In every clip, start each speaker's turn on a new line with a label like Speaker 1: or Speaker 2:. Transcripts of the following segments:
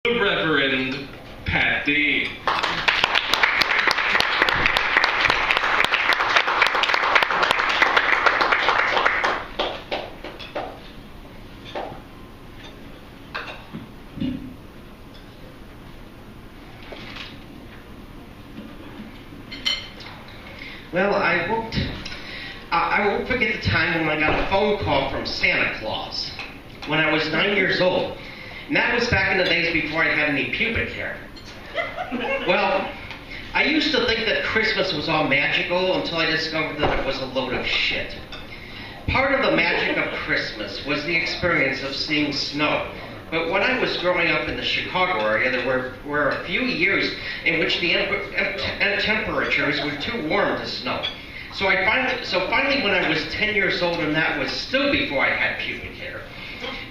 Speaker 1: The Reverend Pat D.
Speaker 2: Well, I won't forget the time when I got a phone call from Santa Claus when I was 9 years old. And that was back in the days before I had any pubic hair. Well, I used to think that Christmas was all magical until I discovered that it was a load of shit. Part of the magic of Christmas was the experience of seeing snow. But when I was growing up in the Chicago area, there were a few years in which the temperatures were too warm to snow. So finally when I was 10 years old, and that was still before I had pubic hair,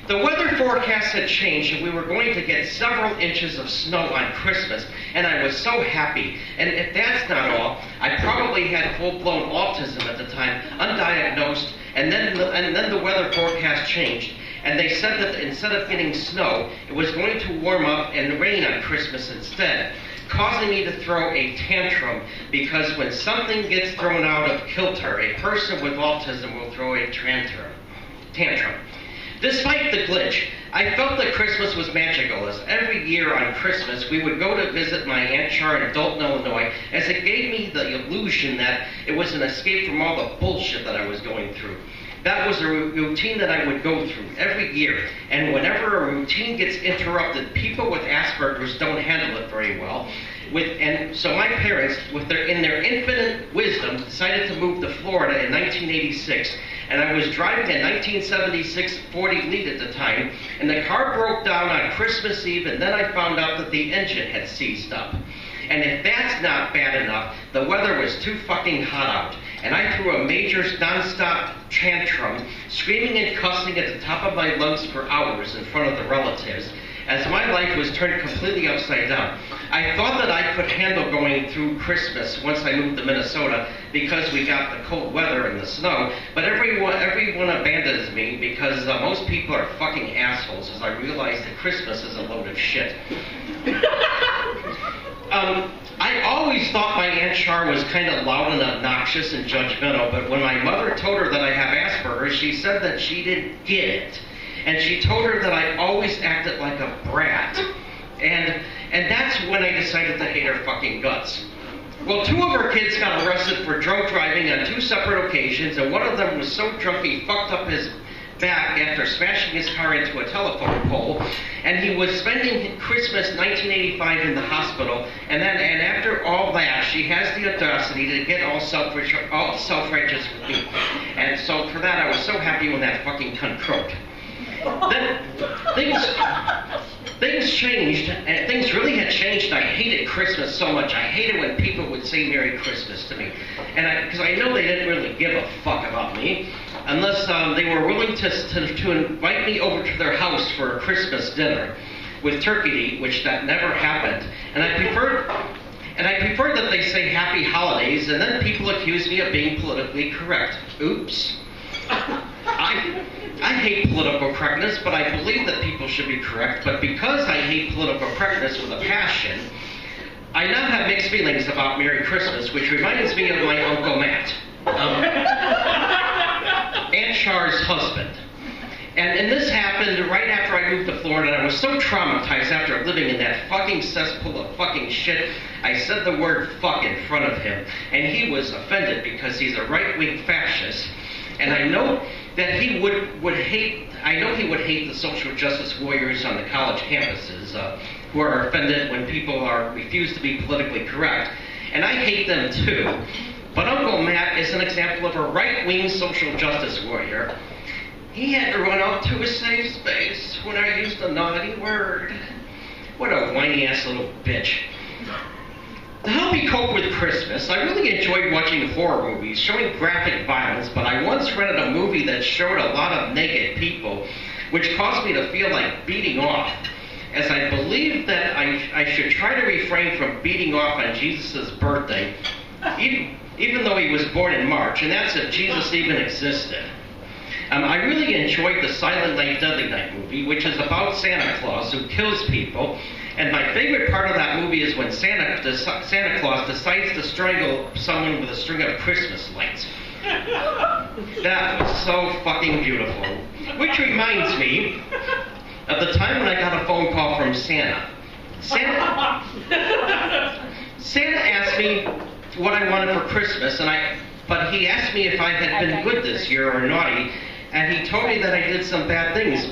Speaker 2: the weather forecast had changed and we were going to get several inches of snow on Christmas, and I was so happy. And if that's not all, I probably had full-blown autism at the time, undiagnosed, and then the weather forecast changed. And they said that instead of getting snow, it was going to warm up and rain on Christmas instead, causing me to throw a tantrum, because when something gets thrown out of kilter, a person with autism will throw a tantrum. Despite the glitch, I felt that Christmas was magical, as every year on Christmas we would go to visit my Aunt Char in Dalton, Illinois, as it gave me the illusion that it was an escape from all the bullshit that I was going through. That was a routine that I would go through every year, and whenever a routine gets interrupted, people with Asperger's don't handle it very well. And so my parents, in their infinite wisdom, decided to move to Florida in 1986. And I was driving a 1976 Ford Elite at the time, and the car broke down on Christmas Eve, and then I found out that the engine had seized up. And if that's not bad enough, the weather was too fucking hot out, and I threw a major non-stop tantrum, screaming and cussing at the top of my lungs for hours in front of the relatives, as my life was turned completely upside down. I thought that I could handle going through Christmas once I moved to Minnesota, because we got the cold weather and the snow, but everyone abandons me because most people are fucking assholes, as I realized that Christmas is a load of shit. I always thought my Aunt Char was kind of loud and obnoxious and judgmental, but when my mother told her that I have Asperger's, she said that she didn't get it. And she told her that I always acted like a brat. And that's when I decided to hate her fucking guts. Well, 2 of her kids got arrested for drunk driving on 2 separate occasions, and one of them was so drunk he fucked up his back after smashing his car into a telephone pole, and he was spending Christmas 1985 in the hospital, and after all that, she has the audacity to get all self-righteous with me. And so for that, I was so happy when that fucking cunt croaked. Then things changed, and things really had changed. I hated Christmas so much. I hated when people would say Merry Christmas to me, and because I know they didn't really give a fuck about me, unless they were willing to invite me over to their house for a Christmas dinner with turkey to eat, which that never happened. And I preferred that they say Happy Holidays, and then people accuse me of being politically correct. Oops. I hate political correctness, but I believe that people should be correct. But because I hate political correctness with a passion, I now have mixed feelings about Merry Christmas, which reminds me of my Uncle Matt, Aunt Char's husband. And this happened right after I moved to Florida, and I was so traumatized after living in that fucking cesspool of fucking shit, I said the word fuck in front of him, and he was offended because he's a right-wing fascist. And I know that he would hate the social justice warriors on the college campuses who are offended when people refuse to be politically correct. And I hate them too. But Uncle Matt is an example of a right-wing social justice warrior. He had to run up to a safe space when I used a naughty word. What a whiny-ass little bitch. To help me cope with Christmas, I really enjoyed watching horror movies showing graphic violence, but I once rented a movie that showed a lot of naked people, which caused me to feel like beating off, as I believed that I should try to refrain from beating off on Jesus' birthday, even though he was born in March, and that's if Jesus even existed. I really enjoyed the Silent Night, Deadly Night movie, which is about Santa Claus who kills people. And my favorite part of that movie is when Santa Claus decides to strangle someone with a string of Christmas lights. That was so fucking beautiful. Which reminds me of the time when I got a phone call from Santa. Santa asked me what I wanted for Christmas, but he asked me if I had been good this year or naughty, and he told me that I did some bad things,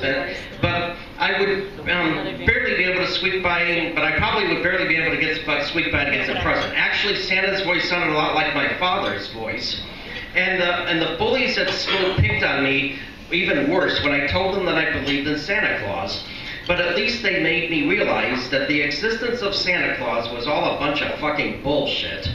Speaker 2: but I would barely be able to squeak by, but I probably would barely be able to squeak by to get some present. Actually, Santa's voice sounded a lot like my father's voice, and the bullies at school picked on me even worse when I told them that I believed in Santa Claus. But at least they made me realize that the existence of Santa Claus was all a bunch of fucking bullshit.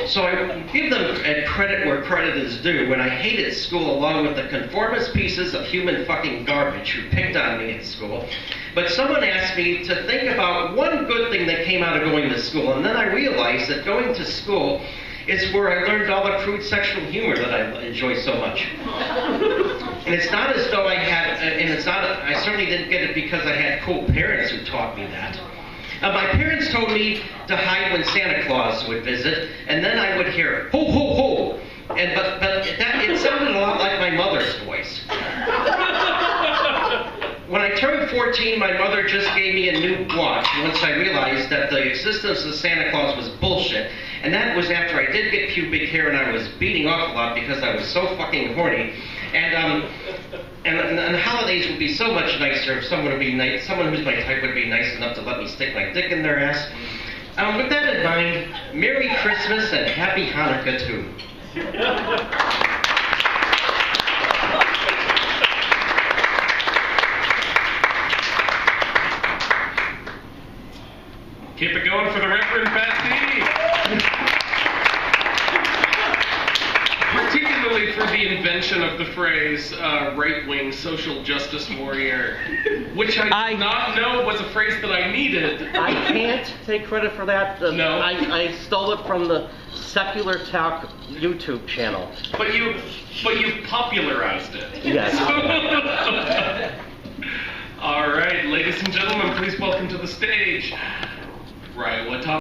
Speaker 2: So I give them credit where credit is due when I hated school along with the conformist pieces of human fucking garbage who picked on me at school. But someone asked me to think about one good thing that came out of going to school, and then I realized that going to school is where I learned all the crude sexual humor that I enjoy so much. And it's not as though I certainly didn't get it because I had cool parents who taught me that. My parents told me to hide when Santa Claus would visit, and then I would hear, ho, ho, ho. But it sounded a lot like my mother's voice. When I turned 14, my mother just gave me a new watch once I realized that the existence of Santa Claus was bullshit. And that was after I did get pubic hair and I was beating off a lot because I was so fucking horny. And holidays would be so much nicer if someone who's my type would be nice enough to let me stick my dick in their ass. With that in mind, Merry Christmas and Happy Hanukkah too.
Speaker 1: Keep it going for the Reverend Pat D. Particularly for the invention of the phrase right-wing social justice warrior, which I did not know was a phrase that I needed.
Speaker 3: I can't take credit for that.
Speaker 1: No.
Speaker 3: I stole it from the Secular Talk YouTube channel.
Speaker 1: But you've popularized it.
Speaker 3: Yes.
Speaker 1: All right, ladies and gentlemen, please welcome to the stage. Right, what topic?